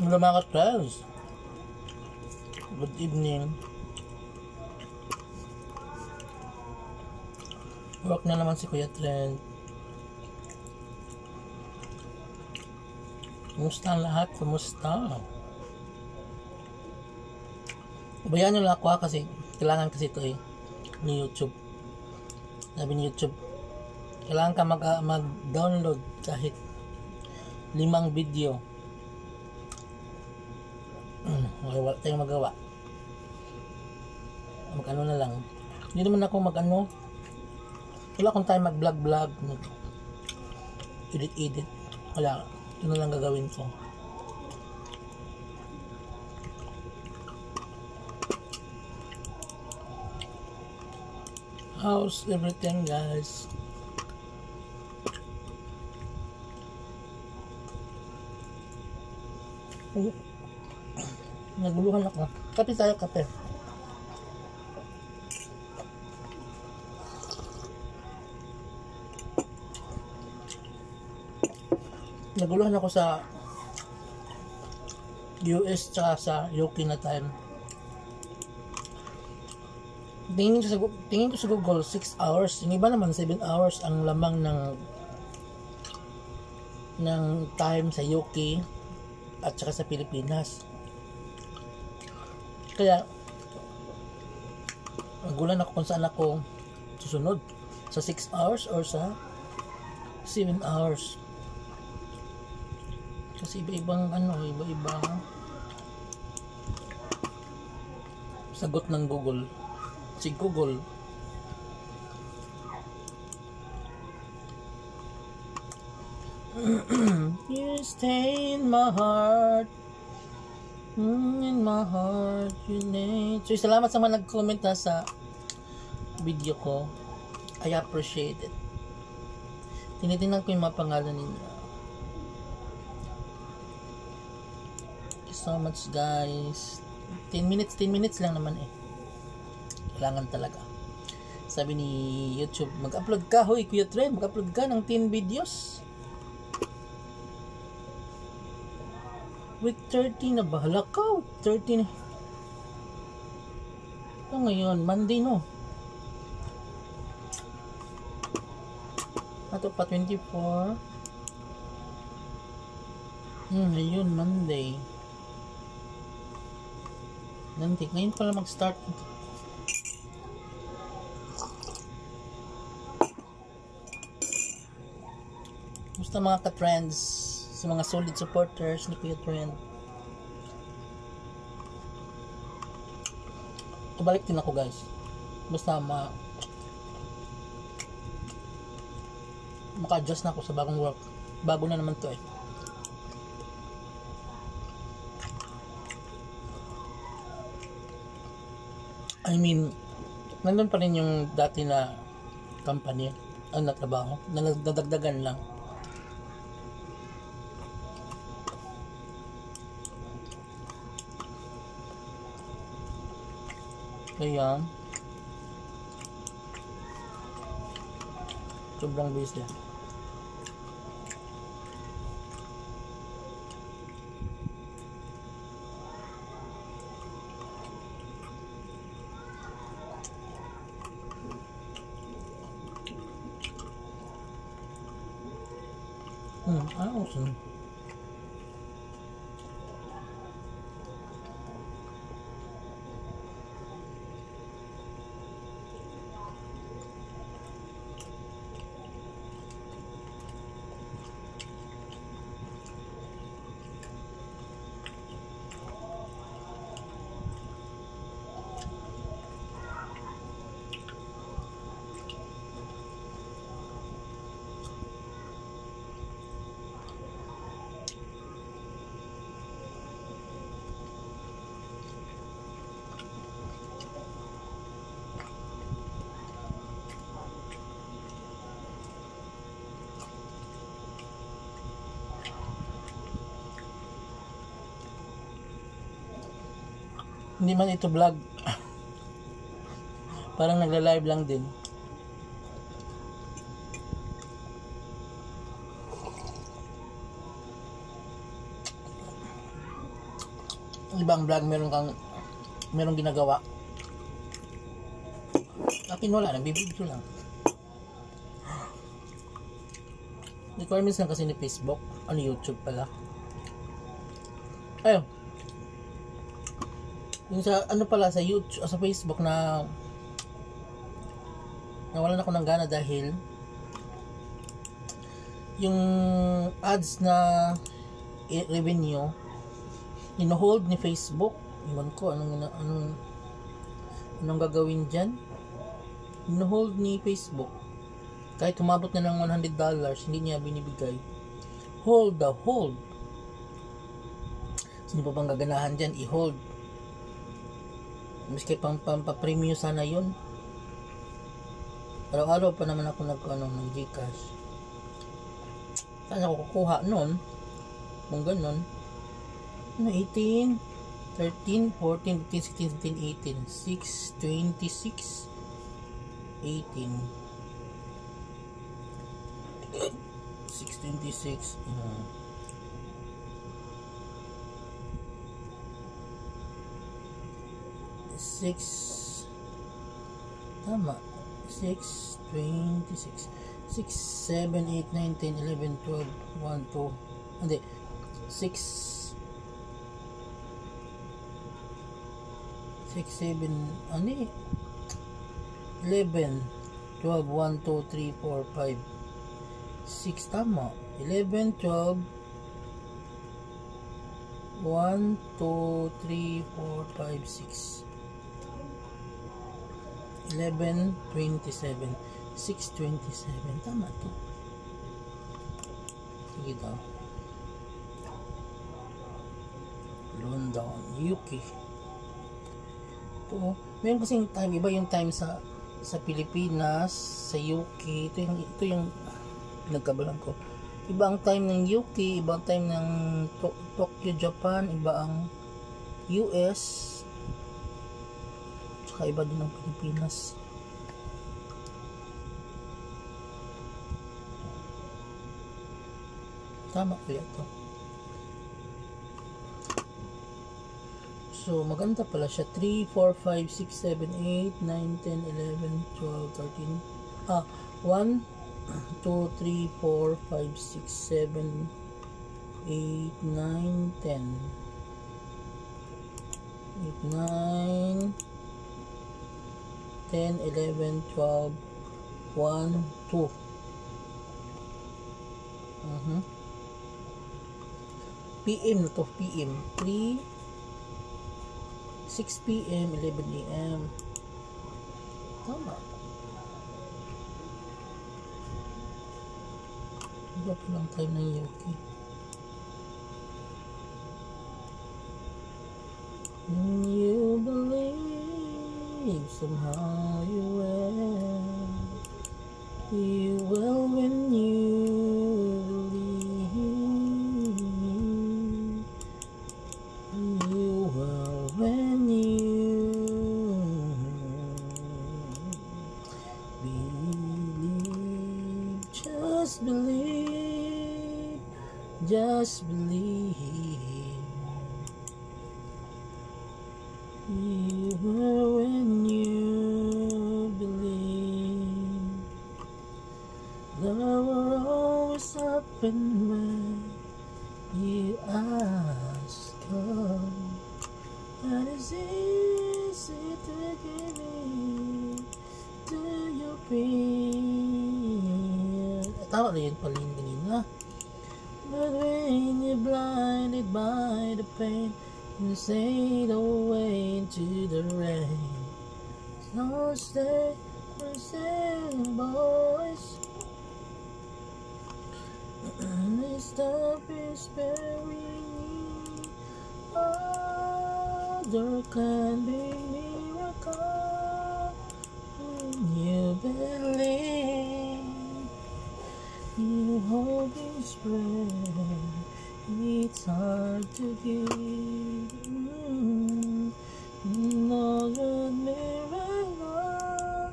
Hello mga ka-trends. Good evening. Work na naman si Kuya Trend. Kumusta ang lahat? Kumusta? Bayan nyo lang ako kasi kailangan kasi ito ni YouTube. Sabi ni YouTube, kailangan ka mag-download kahit 5 video. Okay, wala tayong magawa. Mag-ano na lang. Hindi naman ako mag-ano. Wala akong time mag-vlog, edit. Wala. Ito na lang gagawin ko. How's everything, guys? Naguluhan ako. Kape tayo, kape. Naguluhan ako sa US tsaka sa UK na time. Tingin ko sa Google 6 hours. Yung iba naman 7 hours ang lamang ng time sa UK at saka sa Pilipinas. Kaya nagulan ako kung saan ako susunod, sa 6 hours or sa 7 hours. Kasi iba-ibang iba-ibang sagot ng Google. Si Google. You stay in my heart. In my heart, you need. So, salamat sa mga nag-comment sa video ko. I appreciate it. Tinitingnan ko yung mga pangalan ninyo. Thank you so much, guys. 10 minutes lang naman Kailangan talaga. Sabi ni YouTube, mag-upload ka, hoy Kuya Trend, mag-upload ka ng 10 videos. Week 30 na, bahala ka. 30 na. Ito ngayon, Monday no. Ito pa 24. Ngayon, Monday. Ngayon pala mag-start. Basta mga ka-trends, sa mga solid supporters ni Kuya Trend. Balik din ako, guys. Basta maka-adjust na ako sa bagong work. Bago na naman to I mean, nandun pa rin yung dati na company na trabaho, na nadagdagan lang. Kaya sobrang busy. Awesome. Hindi man ito vlog. Parang nagla-live lang din. ibang vlog merong ginagawa. Akin wala, nagbibideo lang. Requirements lang kasi ni Facebook, YouTube pala. Ayun. Yung sa pala sa YouTube, sa Facebook na nawalan ako ng gana dahil yung ads na revenue ino-hold ni Facebook. Iwan ko anong gagawin diyan. Ino-hold ni Facebook. Kahit umabot na ng $100, hindi niya binibigay. Hold. Sino pa bang gaganahan dyan? I-hold. Miski pang-premium sana yun. Araw-araw pa naman ako ng Gcash. Saan ako kukuha nun? Kung ganun. 18, 13, 14, 15, 16, 17, 18. 6, 26, 18. 626 6 tama 626 6 7 8 9 10 11 12 1 2 hindi 6 7 ano 11 12 1 2 3 4 5 6 tama 11 12 1 2 3 4 5 6 11 27 627 tama to. Sige daw. London Yuki to. Meron kasing time, iba yung time sa Pilipinas, sa UK. Ito yung nagkabalan ko. Iba ang time ng UK, iba ang time ng Tokyo, Japan, iba ang US, tsaka iba din ang Pilipinas. Tama kaya to. So maganda pala siya. 3, 4, 5, 6, 7, 8, 9, 10, 11, 12, 13 1 2, 3, 4, 5, 6, 7, 8, 9, 10 8, 9 10, 11, 12 1, 2 PM na to. PM 3 6 PM 11 AM tama. Iba pa lang time ng UK. When you believe somehow you will when you believe you will when you believe. Just believe you will when you believe. Love will always happen when you ask God. And it's easy to give in to your pain. Tama na yun pala yung ganina. But when you're blinded by the pain, you say away into the rain. So stay, boys. This stuff is very neat. Oh, there can be miracle when you believe. You hold His breath. It's hard to give. Know that miracle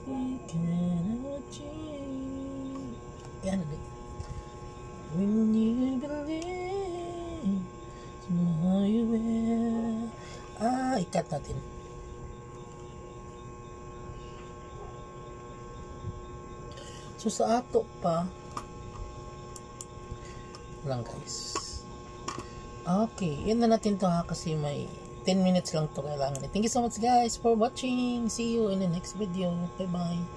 He can achieve. When you believe, somehow you will. i-cut natin. So sa ato pa lang guys. Okay, yun na natin to ha, kasi may 10 minutes lang to kailangan. Thank you so much guys for watching. See you in the next video. Bye bye.